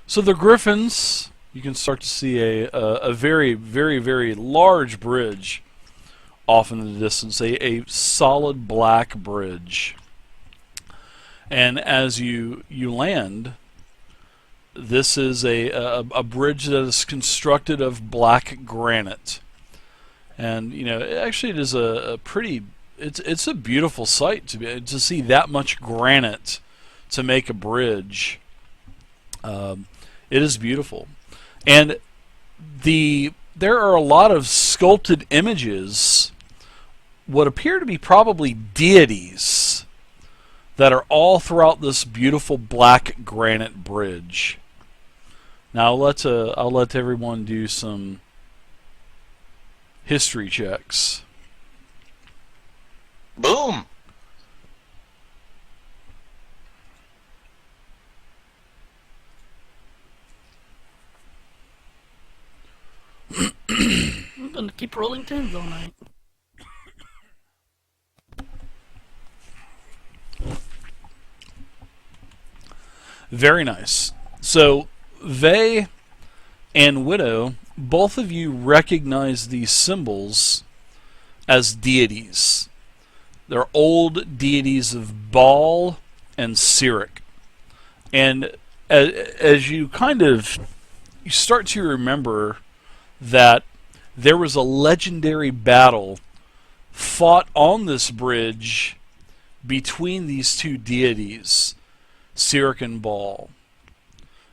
So the griffins, you can start to see a very, very, very large bridge off in the distance, a solid black bridge. And as you land, this is a bridge that is constructed of black granite. And actually, it is a pretty. It's a beautiful sight to see that much granite to make a bridge. It is beautiful, and there are a lot of sculpted images, what appear to be probably deities, that are all throughout this beautiful black granite bridge. Now I'll let everyone do some history checks. Boom! I'm gonna keep rolling 10s all night. Very nice. So, Vey and Widow, both of you recognize these symbols as deities. They're old deities of Baal and Sirik. And as you you start to remember that there was a legendary battle fought on this bridge between these two deities, Sirik and Baal,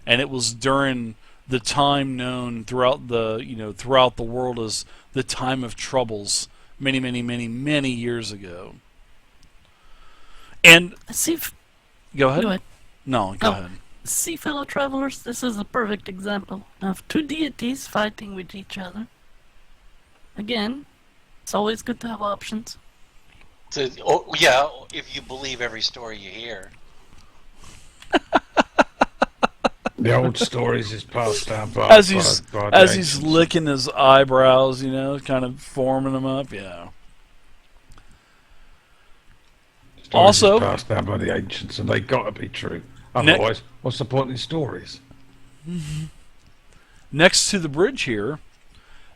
and it was during the time known throughout the world as the time of troubles, many, many, many, many years ago. And go ahead. Go ahead. No, go ahead. See, fellow travelers, this is a perfect example of two deities fighting with each other. Again, it's always good to have options. Yeah, if you believe every story you hear. The old stories is passed down by As he's ancients. licking his eyebrows, kind of forming them up. Yeah. Stories Also, is passed down by the ancients, and they got to be true. Otherwise, what's the point in stories? Next to the bridge here,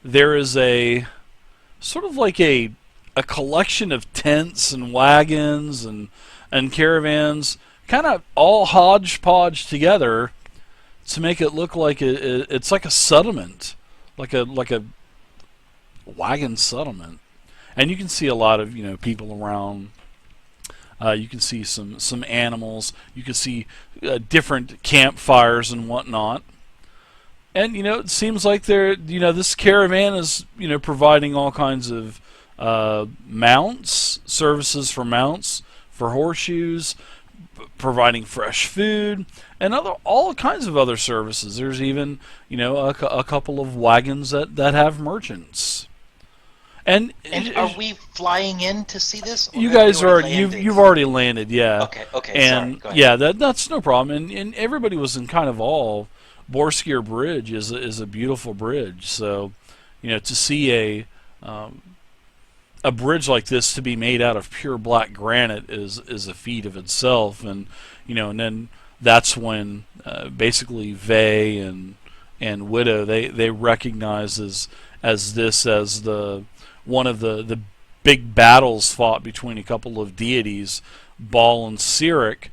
there is a sort of like a collection of tents and wagons and caravans, kind of all hodgepodge together to make it look like it's like a settlement, like a wagon settlement. And you can see a lot of people around. You can see some animals. You can see different campfires and whatnot. And it seems like this caravan is providing all kinds of mounts, services for mounts, for horseshoes, providing fresh food, and all kinds of other services. There's even a couple of wagons that have merchants. And are we flying in to see this? Or you guys you've already landed, yeah. Okay. And sorry, go ahead. yeah, that's no problem. And everybody was in kind of awe. Borskier Bridge is a beautiful bridge. So, to see a bridge like this to be made out of pure black granite is a feat of itself. And and then that's when basically Vey and Widow they recognize as the one of the big battles fought between a couple of deities, Baal and Sirik,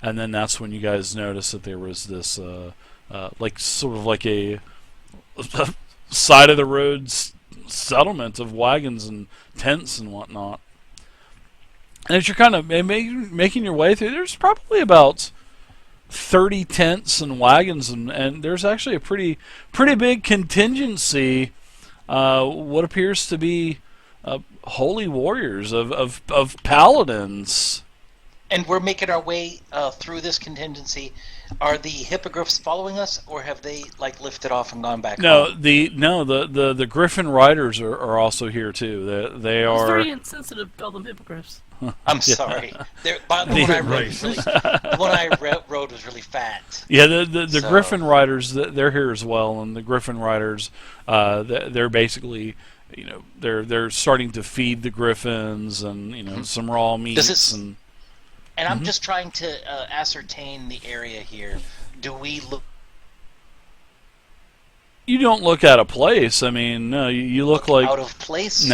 and then that's when you guys notice that there was this sort of like a side of the road settlement of wagons and tents and whatnot. And as you're kind of making your way through, there's probably about 30 tents and wagons, and there's actually a pretty big contingency. What appears to be holy warriors of paladins. And we're making our way through this contingency. Are the hippogriffs following us, or have they lifted off and gone back home? The Griffin Riders are also here too. They are. It's very insensitive to call them hippogriffs. I'm sorry. The one I rode was really fat. Yeah, the Griffin Riders, they're here as well, and the Griffin Riders, they're basically, they're starting to feed the griffins and some raw meats. And I'm just trying to ascertain the area here. Do we look You don't look out of place. I mean, no, you look like out of place?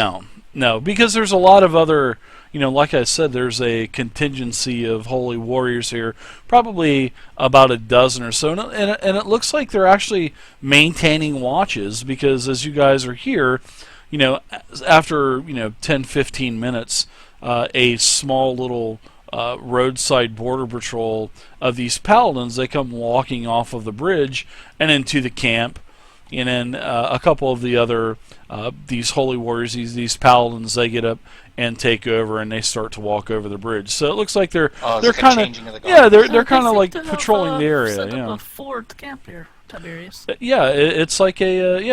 no, because there's a lot of other, like I said, there's a contingency of holy warriors here, probably about a dozen or so, and it looks like they're actually maintaining watches because as you guys are here, after 10, 15 minutes, a small little roadside border patrol of these paladins, they come walking off of the bridge and into the camp. And then a couple of the other these holy warriors, these paladins, they get up and take over, and they start to walk over the bridge. So it looks like they're kind of they're kind of like patrolling the area. Set Yeah, up a fort camp here, Tiberius. yeah. It's like it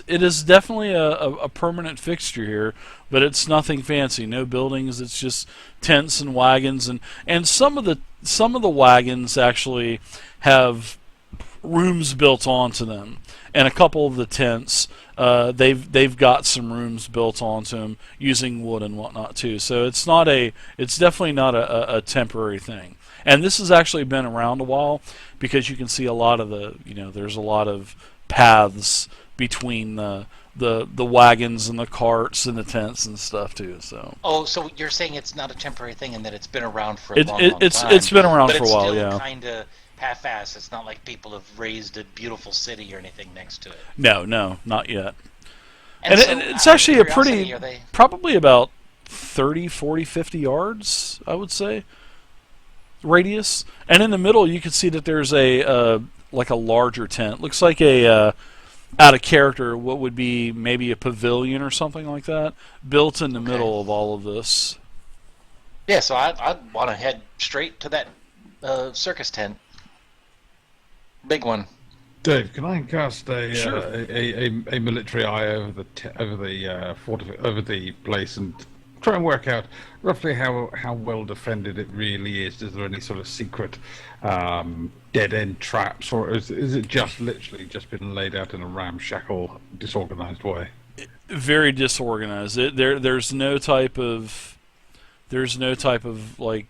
is definitely a permanent fixture here, but it's nothing fancy. No buildings. It's just tents and wagons, and some of the wagons actually have rooms built onto them, and a couple of the tents they've got some rooms built onto them using wood and whatnot too. So it's definitely not a temporary thing. And this has actually been around a while because you can see a lot of there's a lot of paths between the wagons and the carts and the tents and stuff too. So so you're saying it's not a temporary thing and that it's been around for a long time. It's been around but for a while, it's still yeah. kind of half-assed. It's not like people have raised a beautiful city or anything next to it. No, not yet. And so, And it's actually a curiosity, pretty, are they... probably about 30, 40, 50 yards, I would say, radius. And in the middle, you can see that there's like a larger tent. Looks like out of character, what would be maybe a pavilion or something like that, built in the middle of all of this. Yeah, so I'd want to head straight to that circus tent. Big one. Dave, can I cast Sure. a military eye over the place and try and work out roughly how well defended it really is? Is there any sort of secret dead end traps, or is it just literally just been laid out in a ramshackle, disorganized way? Very disorganized. There's no type of like.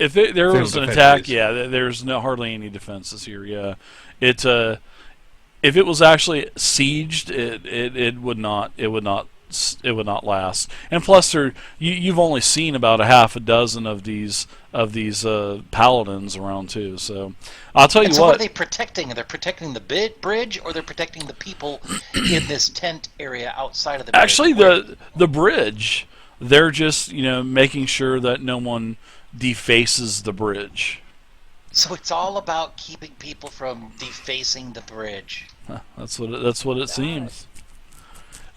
If there was an attack, there's there's hardly any defenses here. Yeah, if it was actually sieged, it would not last. And plus, you've only seen about a half a dozen of these paladins around too. So I'll tell you so what. What are they protecting? They're protecting the bridge, or they're protecting the people in this tent area outside of the bridge? Actually, the bridge. They're just making sure that no one defaces the bridge. So it's all about keeping people from defacing the bridge. Huh, that's what it seems.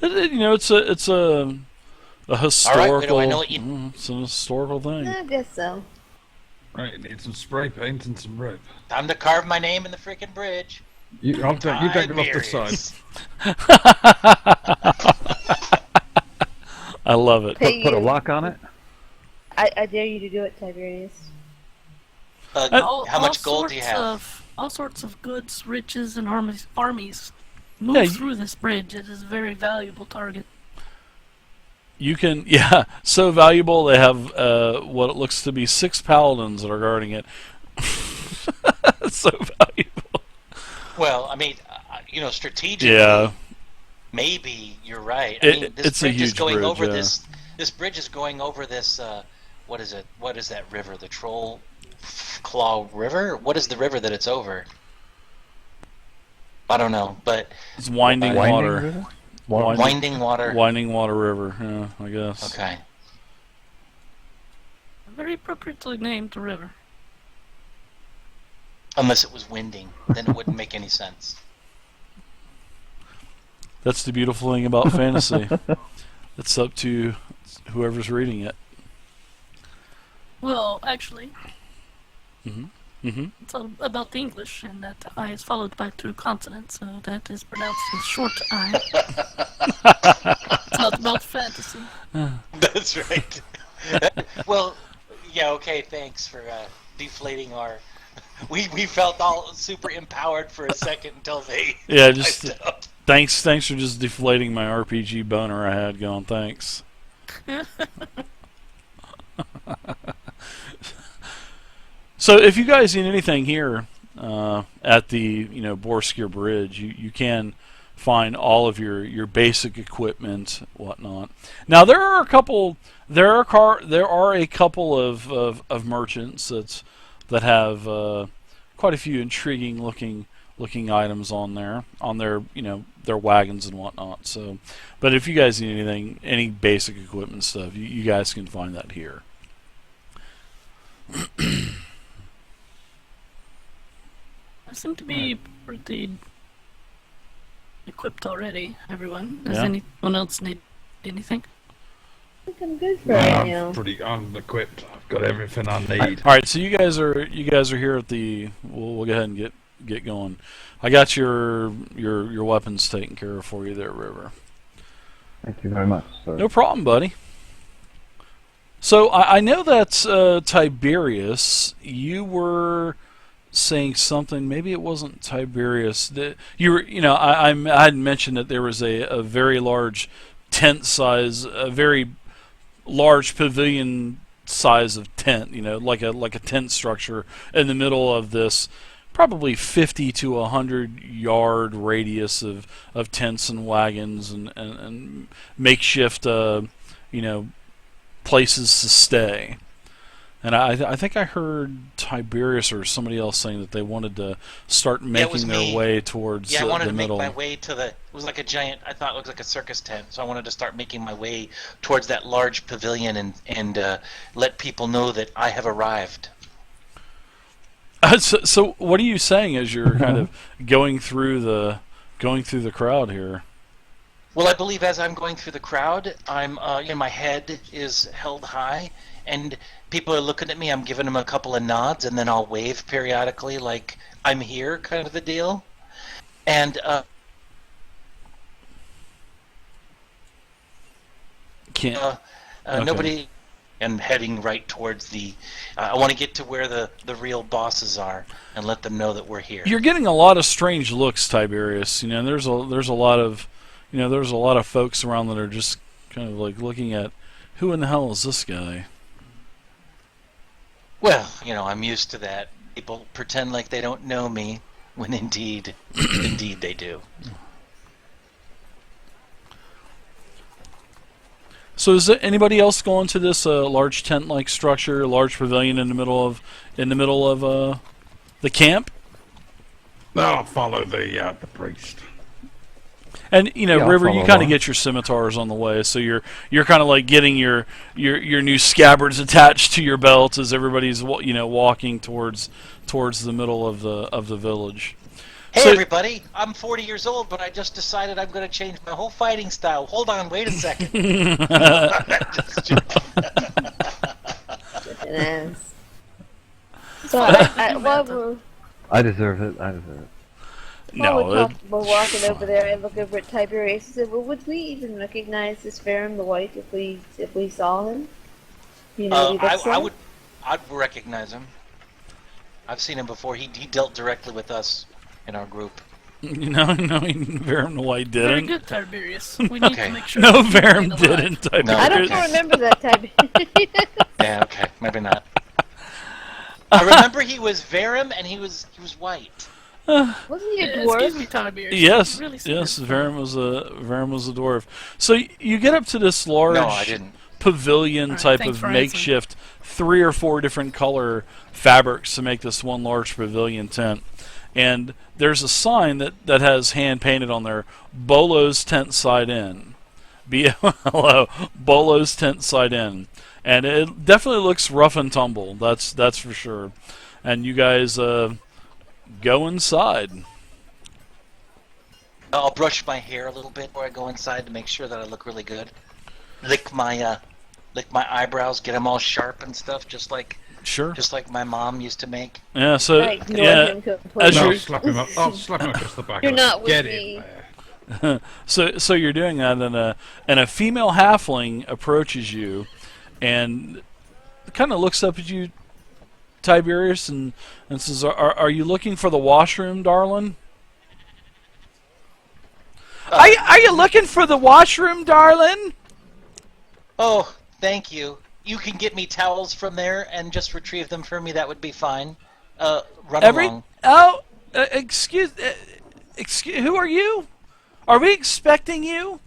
It's a historical. All right, do I know what you... It's an historical thing. I guess so. Right, need some spray paint and some rope. Time to carve my name in the freaking bridge. You take it off the side. I love it. Put a lock on it. I dare you to do it, Tiberius. How much gold do you have? All sorts of goods, riches, and armies move through this bridge. It is a very valuable target. You can, so valuable. They have what it looks to be 6 paladins that are guarding it. So valuable. Well, I mean, strategically, maybe you're right. I mean, this it's bridge a huge is going bridge, over yeah. This bridge is going over this. What is it? What is that river? The Troll Claw River? What is the river that it's over? I don't know, but It's winding water. River? Winding Water. Winding Water River. Yeah, I guess. Okay. A very appropriately named river. Unless it was winding, then it wouldn't make any sense. That's the beautiful thing about fantasy. It's up to whoever's reading it. Well, actually, Mm-hmm. it's all about the English, and that I is followed by 2 consonants, so that is pronounced as short I. It's not about fantasy. That's right. Well, yeah, okay, thanks for deflating our... We felt all super empowered for a second until they... Yeah, just thanks for just deflating my RPG boner I had going. Thanks. So if you guys need anything here at the Borskier Bridge, you can find all of your basic equipment, whatnot. Now there are a couple of merchants that have quite a few intriguing looking items on their wagons and whatnot. So, but if you guys need anything, any basic equipment stuff, you guys can find that here. I seem to be pretty equipped already, everyone. Does Yeah. anyone else need anything? I think I'm good for right now. I'm equipped. I've got everything I need. All right, so you guys are here at the. We'll go ahead and get going. I got your weapons taken care of for you there, River. Thank you very much, sir. No problem, buddy. So I know that Tiberius, you were saying something. Maybe it wasn't Tiberius. You were, I had mentioned that there was a very large tent size, a very large pavilion size of tent. Like a tent structure in the middle of this, probably 50 to 100 yard radius of tents and wagons and makeshift, places to stay. And I think I heard Tiberius or somebody else saying that they wanted to start making their way towards Yeah, I wanted the to middle. make my way to it was like a giant, I thought it looked like a circus tent, so I wanted to start making my way towards that large pavilion and let people know that I have arrived. So what are you saying as you're kind of going through the crowd here? Well, I believe as I'm going through the crowd, I'm my head is held high, and people are looking at me. I'm giving them a couple of nods, and then I'll wave periodically, like I'm here, kind of a deal. And Can't. Okay. nobody. And heading right towards the. I want to get to where the real bosses are and let them know that we're here. You're getting a lot of strange looks, Tiberius. There's a lot of folks around that are just kind of like looking at who in the hell is this guy? Well, I'm used to that. People pretend like they don't know me when indeed they do. So is there anybody else going to this large tent-like structure, large pavilion in the middle of the camp? I'll follow the priest. And I'll River, you follow kind of along. get your scimitars on the way, so you're kind of like getting your new scabbards attached to your belt as everybody's walking towards the middle of the village. Hey So- everybody, I'm 40 years old, but I just decided I'm going to change my whole fighting style. Hold on, wait a second. Just joking. An ass. So while I deserve it. No, we're walking over there, I look over at Tiberius and said, "Well, would we even recognize this Ferrum the White if we saw him? I'd recognize him. I've seen him before. He dealt directly with us in our group. no, Verum the White Very didn't. good, Tiberius. We need Okay. to make sure. No, that you Verum remain alive. didn't. Tiberius. No. I don't Okay. remember that Tiberius. Yeah, okay, maybe not. I remember he was Verum and he was white. Wasn't he a Excuse dwarf? me, Tiberius. Yes, Really yes, serious. Verum was a dwarf. So you get up to this large No, I didn't. pavilion All right, type thanks of for answering. makeshift, 3 or 4 different color fabrics to make this one large pavilion tent. And there's a sign that has hand painted on there, Bolo's Tent Side Inn. Hello, Bolo's Tent Side Inn. And it definitely looks rough and tumble, that's for sure. And you guys go inside. I'll brush my hair a little bit before I go inside to make sure that I look really good. Lick my eyebrows, get them all sharp and stuff, just like Sure. my mom used to make. Yeah, so I ignore yeah, him completely. as No, you're- I'll slap him up. I'll slap him across the back. You're not with Get me. in there. so you're doing that, and a female halfling approaches you, and kind of looks up at you, Tiberius, and says, "Are you looking for the washroom, darling?" Are you looking for the washroom, darling? Oh, thank you. you can get me towels from there and just retrieve them for me, that would be fine. Run along. Excuse, who are you? Are we expecting you?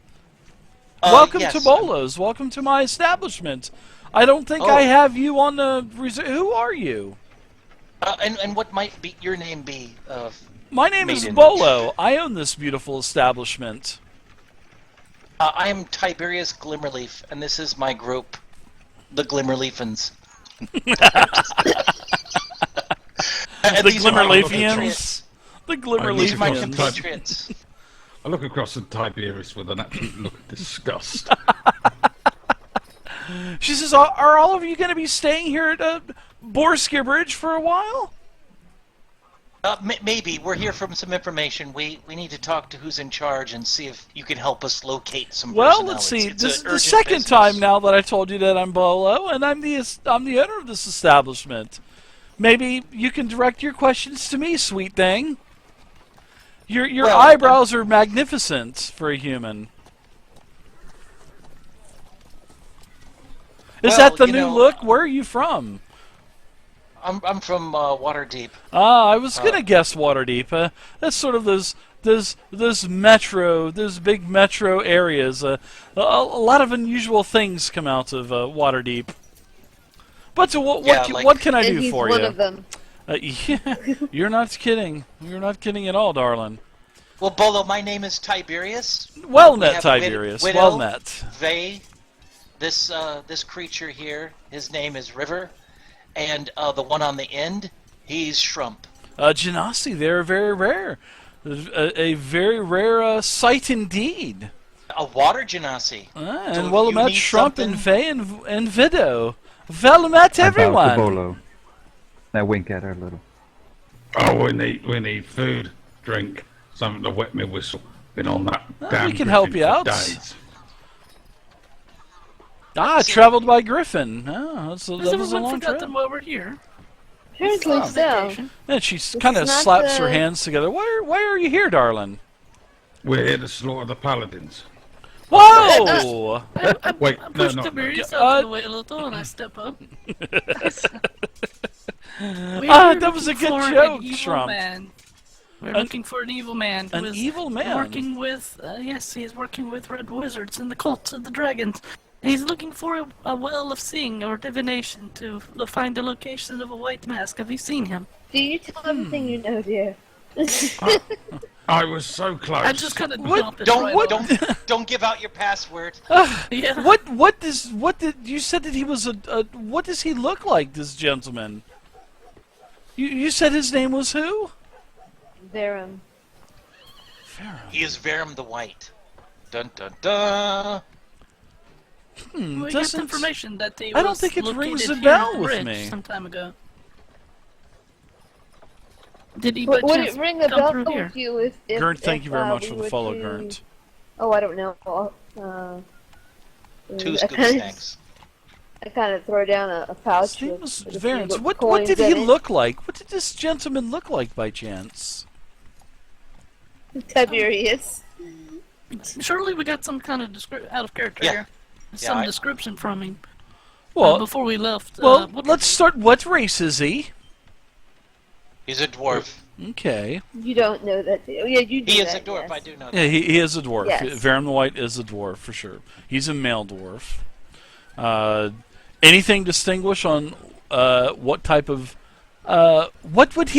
Welcome Yes, to Bolo's. Welcome to my establishment. I don't think I have you on the reserve. Who are you? And what might be your name be? My name is Maiden. Bolo. I own this beautiful establishment. I am Tiberius Glimmerleaf, and this is my group, the Glimmerleafans. The Glimmerleafians. The These are my Glimmerleafians. compatriots. I look across at Tiberius with an absolute look of disgust. She says, "Are all of you going to be staying here at Borskir Bridge for a while?" Maybe. We're here for some information. We need to talk to who's in charge and see if you can help us locate some Well, personnel. let's see. It's This is an the urgent second business. time now that I told you that I'm Bolo, and I'm the owner of this establishment. Maybe you can direct your questions to me, sweet thing. Your Well, eyebrows are magnificent for a human. Is Well, that the you new know, look? Where are you from? I'm from Waterdeep. I was gonna guess Waterdeep. That's sort of those big metro areas. A lot of unusual things come out of Waterdeep. But what can I And do he's for one you? of them. Yeah, you're not kidding. You're not kidding at all, darling. Well, Bolo, my name is Tiberius. Well We met, have Tiberius. Widow, Well met. They, this creature here, his name is River, and the one on the end, he's Shrump. Genasi, they're very rare. A very rare sight indeed. A water genasi. And So if well you met need Shrump something- and Faye and Vido. Well met I bow to everyone. Bolo. I wink at her a little. Oh, we need food, drink, something to wet me whistle. Been on that damn we can help griffin you for out. days. Traveled by Griffin. Oh, Has that was a everyone long trip. forgotten why we're here? Apparently On so. vacation. And she kind of not slaps her the- hands together. Why are you here, darling? We're here to slaughter the paladins. Whoa! Wait, I no, pushed no, the no. berries Uh, out of the way a little and I step up. That was a good joke, Shrump. Man. We're looking for an evil man. Who An is evil man? Working with, yes, he is working with red wizards and the cults of the dragons. He's looking for a well of seeing or divination to find the location of a white mask. Have you seen him? Do you tell everything you know, dear? I was so close. I just kind of What- Don't give out your password. Yeah. What did you said that he was what does he look like, this gentleman? You said his name was who? Verum. He is Verum the White. Dun dun dun. We got doesn't- information that they I don't was think it rings located a here bell in with Ridge me. some time ago. Did he by Would chance it ring a come bell through here? with you if Gurnt, thank if, you very much we for the were follow, to- Gurnt. Oh, I don't know. Two I scoop kinda- snacks. I kind of throw down a pouch. His name with- was with a few Varens. little What coins did he in it. look like? What did this gentleman look like by chance? Tiberius. Surely we got some kind of out of character Yeah. here. Yeah, Some I- description from him Well, before we left. let's start. What race is he? He's a dwarf. Okay. You don't know that. Oh, yeah, you do. He is that, a dwarf. yes. I do know that. Yeah, he is a dwarf. Yes. Verum the White is a dwarf for sure. He's a male dwarf. Anything distinguish on what type of what would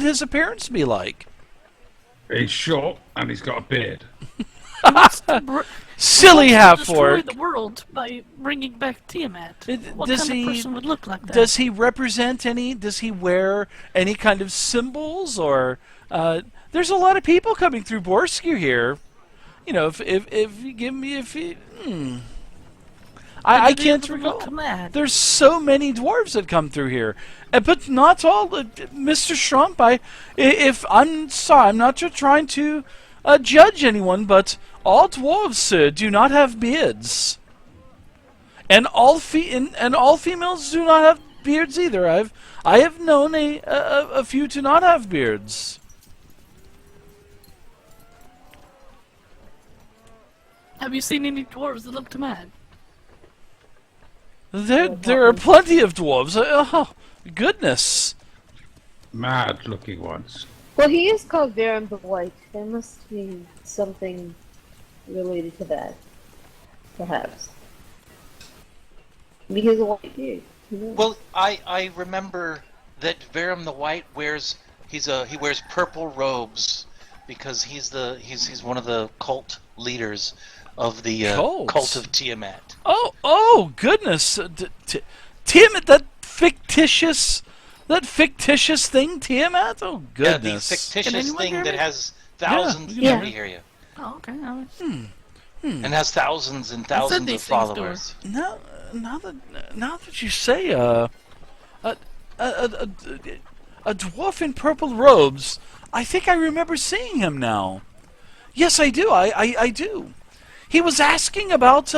his appearance be like? He's short and he's got a beard. Silly Destroy half-orc. the world by bringing back Tiamat. What Does kind he- of person would look like that? Does he represent any? Does he wear any kind of symbols or? There's a lot of people coming through Borsku here. You know, if you give me I Did he can't ever recall. look mad? There's so many dwarves that come through here, but not all. Mr. Shrump, if I'm sorry, I'm not trying to judge anyone, but all dwarves, sir, do not have beards, and all females do not have beards either. I have known a few to not have beards. Have you seen any dwarves that look mad? There are plenty of dwarves. Oh, goodness. Mad-looking ones. Well, he is called Verum the White. There must be something related to that, perhaps. Because of white beard. Who knows? Well, I remember that Verum the White he wears purple robes because he's one of the cult leaders of the cult of Tiamat. Oh, goodness. Tiamat, that fictitious thing, Tiamat? Oh, goodness. Yeah, the fictitious thing hear that me? has thousands. Yeah. Nobody hear you. Oh, okay. And has thousands and thousands of these things to her. followers. Now that you say, a dwarf in purple robes, I think I remember seeing him now. Yes, I do. I do. He was asking about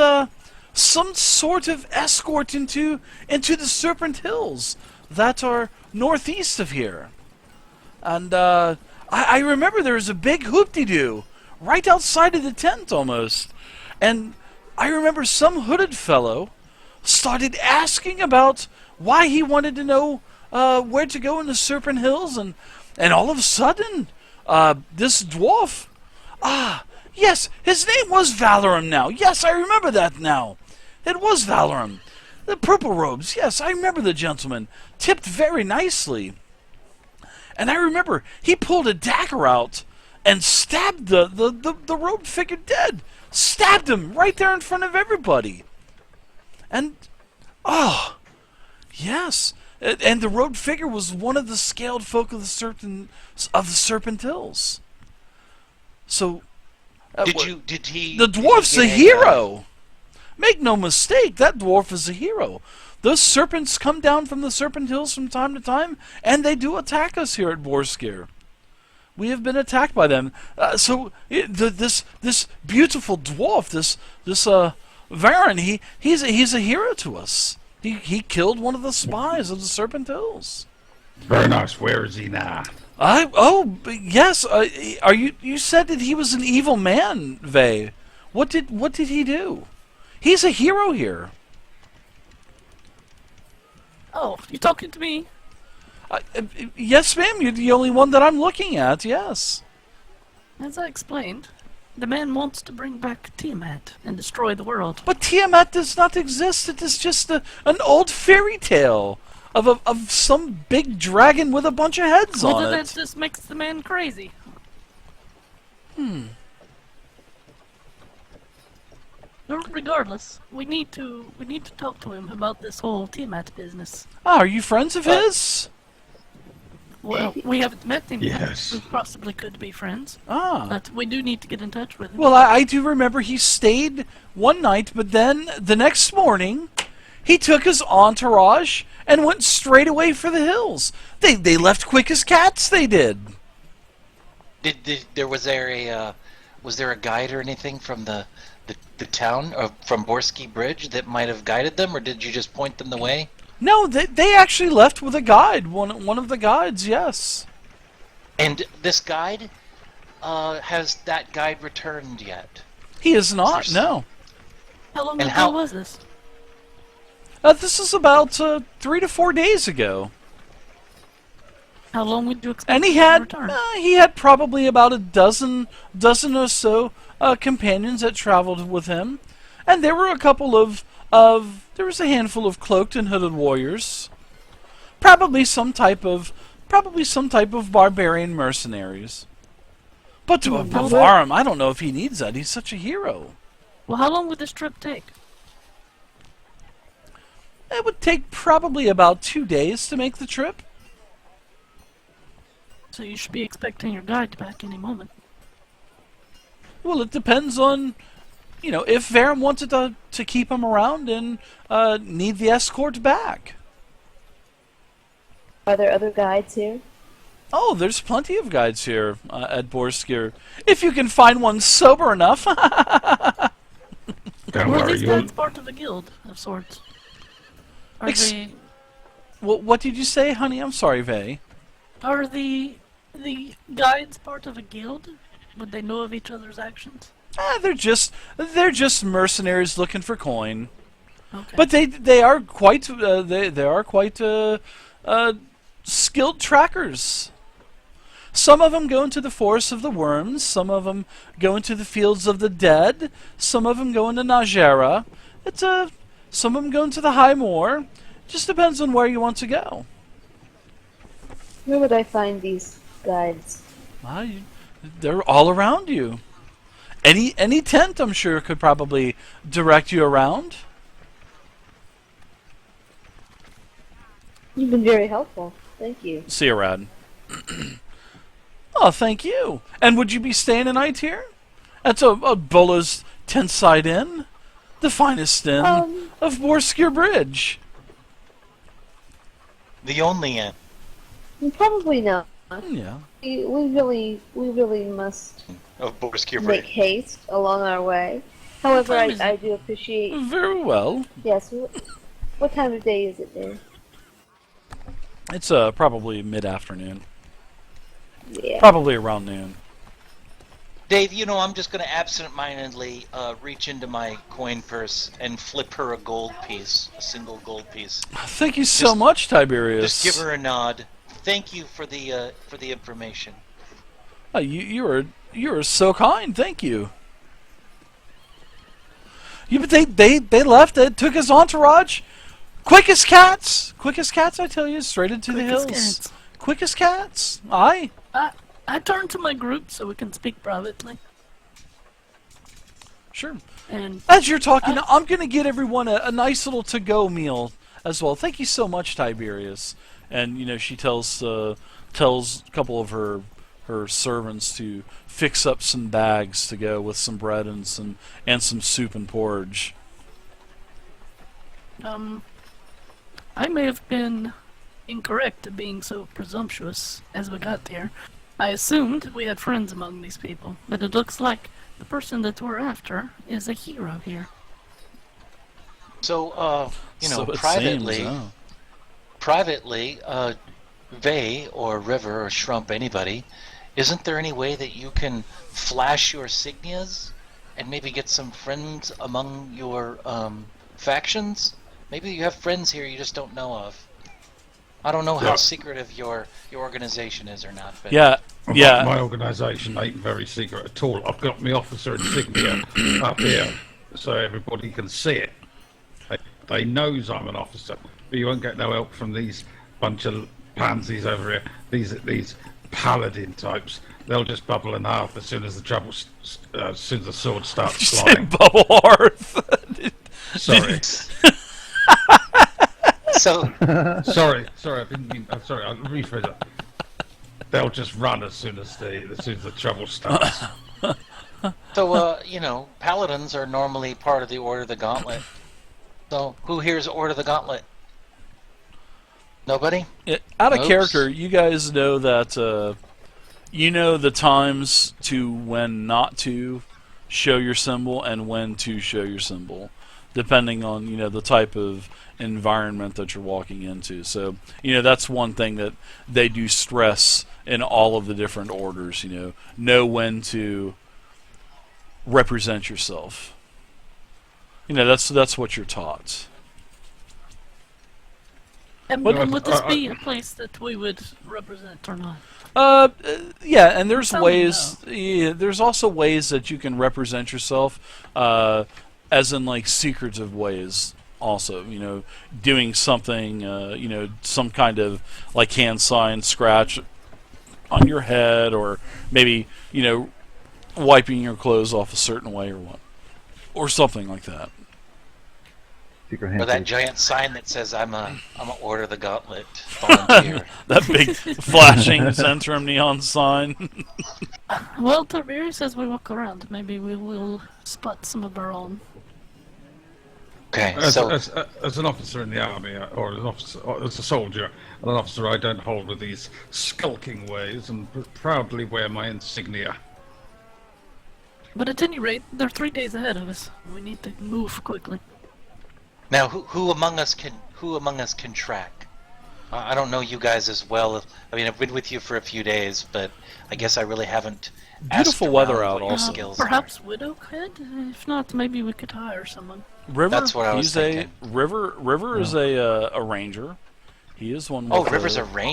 some sort of escort into the Serpent Hills that are northeast of here. And I remember there was a big hoop-de-doo right outside of the tent almost. And I remember some hooded fellow started asking about why he wanted to know where to go in the Serpent Hills, and all of a sudden, this dwarf, yes, his name was Valorum now. Yes, I remember that now. It was Valorum. The purple robes, yes, I remember the gentleman. Tipped very nicely. And I remember he pulled a dagger out and stabbed the robed figure dead. Stabbed him right there in front of everybody. And, yes. And the robed figure was one of the scaled folk of the Serpent Hills. So, Did he? the dwarf's a hero. Make no mistake, that dwarf is a hero. Those serpents come down from the Serpent Hills from time to time, and they do attack us here at Borskir. We have been attacked by them. This beautiful dwarf, this Varan, he's a hero to us. He killed one of the spies of the Serpent Hills. Very nice. Where is he now? Yes. You said that he was an evil man, Vey. What did he do? He's a hero here. Oh, you talking to me? Yes, ma'am. You're the only one that I'm looking at. Yes. As I explained, the man wants to bring back Tiamat and destroy the world. But Tiamat does not exist. It is just an old fairy tale of some big dragon with a bunch of heads Well, on that it. just makes the man crazy. Regardless, we need to talk to him about this whole Tiamat business. Are you friends of his? Well, we haven't met him Yes. yet. We possibly could be friends, Ah. but we do need to get in touch with him. Well, I do remember he stayed one night, but then the next morning, he took his entourage and went straight away for the hills. They left quick as cats, they did. Was there a guide or anything from the town or from Borsky Bridge that might have guided them, or did you just point them the way? No, they actually left with a guide. One of the guides, yes. And this guide, has that guide returned yet? He is not. No. How long and ago how- was this? This is about 3 to 4 days ago. How long would you expect And him to return? he had probably about a dozen or so companions that traveled with him, and there were a couple of there was a handful of cloaked and hooded warriors, probably some type of barbarian mercenaries. But to Bavarum, I don't know if he needs that. He's such a hero. Well, how long would this trip take? It would take probably about 2 days to make the trip. So you should be expecting your guide back any moment. Well, it depends on, if Varum wanted to keep him around and need the escort back. Are there other guides here? Oh, there's plenty of guides here at Borskir. If you can find one sober enough. Don't Well, worry, these you'll, guys part of a guild of sorts. Are Ex- they? What did you say, honey? I'm sorry, Vey. Are the guides part of a guild? Would they know of each other's actions? They're just mercenaries looking for coin. Okay. But they are quite they are quite skilled trackers. Some of them go into the forests of the worms. Some of them go into the fields of the dead. Some of them go into Najera. Some of them go into the High Moor. Just depends on where you want to go. Where would I find these guides? They're all around you. Any tent, I'm sure, could probably direct you around. You've been very helpful. Thank you. See you, Rad. Oh, thank you. And would you be staying a night here? That's a Bola's Tent Side Inn, the finest inn of Borskier Bridge. The only inn. Probably not. Yeah. We really must Of Borskier make Bridge. haste along our way. However, time is I it? do appreciate. Very well. Yes. What time of day is it there? It's probably mid-afternoon. Yeah. Probably around noon. Dave, I'm just going to absent-mindedly reach into my coin purse and flip her a gold piece, a single gold piece. Thank you so much, Tiberius. Just give her a nod. Thank you for the information. You are so kind. Thank you. Yeah, but they left. It took his entourage. Quick as cats. Quick as cats, I tell you, straight into the Quick hills. as cats. Quick as cats. Aye. I turn to my group so we can speak privately. Sure. And As you're talking, I'm going to get everyone a nice little to-go meal as well. Thank you so much, Tiberius. And, she tells a couple of her servants to fix up some bags to go with some bread and some soup and porridge. I may have been incorrect in being so presumptuous as we got there. I assumed we had friends among these people, but it looks like the person that we're after is a hero here. So, So it privately, seems, huh? privately, Vey or River or Shrump, anybody, isn't there any way that you can flash your signias and maybe get some friends among your factions? Maybe you have friends here you just don't know of. I don't know how secretive your organization is or not. But Yeah. My organisation ain't very secret at all. I've got my officer insignia up here so everybody can see it. They knows I'm an officer, but you won't get no help from these bunch of pansies over here. These paladin types. They'll just bubble in half as soon as as soon as the sword starts Say flying. Bubble Hearth. Sorry, so, sorry. I didn't mean. I'm sorry. I'll rephrase it. They'll just run as soon as the trouble starts. paladins are normally part of the Order of the Gauntlet. So, who here's Order of the Gauntlet? Nobody? Out of Oops. character, you guys know that you know the times to when not to show your symbol and when to show your symbol, depending on the type of environment that you're walking into. So that's one thing that they do stress in all of the different orders. Know when to represent yourself. That's what you're taught. And would this be a place that we would represent or not? Yeah, and there's Tell me ways. Yeah, there's also ways that you can represent yourself, as in like secretive ways. Also, doing something, some kind of like hand sign scratch on your head, or maybe wiping your clothes off a certain way, or something like that. Secret Or that handshake. giant sign that says I'm a Order of the Gauntlet volunteer. That big flashing Zentrum neon sign. Well, Tiberius, as we walk around, maybe we will spot some of our own. Okay, As so an officer in the army, or as a soldier, and an officer, I don't hold with these skulking ways, and proudly wear my insignia. But at any rate, they're 3 days ahead of us. We need to move quickly. now who among us can track? I don't know you guys as well. I mean, I've been with you for a few days, but I guess I really haven't. Beautiful asked weather around out what your also. skills are. Perhaps Widowhead? If not, maybe we could hire someone. River. That's what I was he's thinking. River is a ranger. He is one. Oh, with River's a a ranger.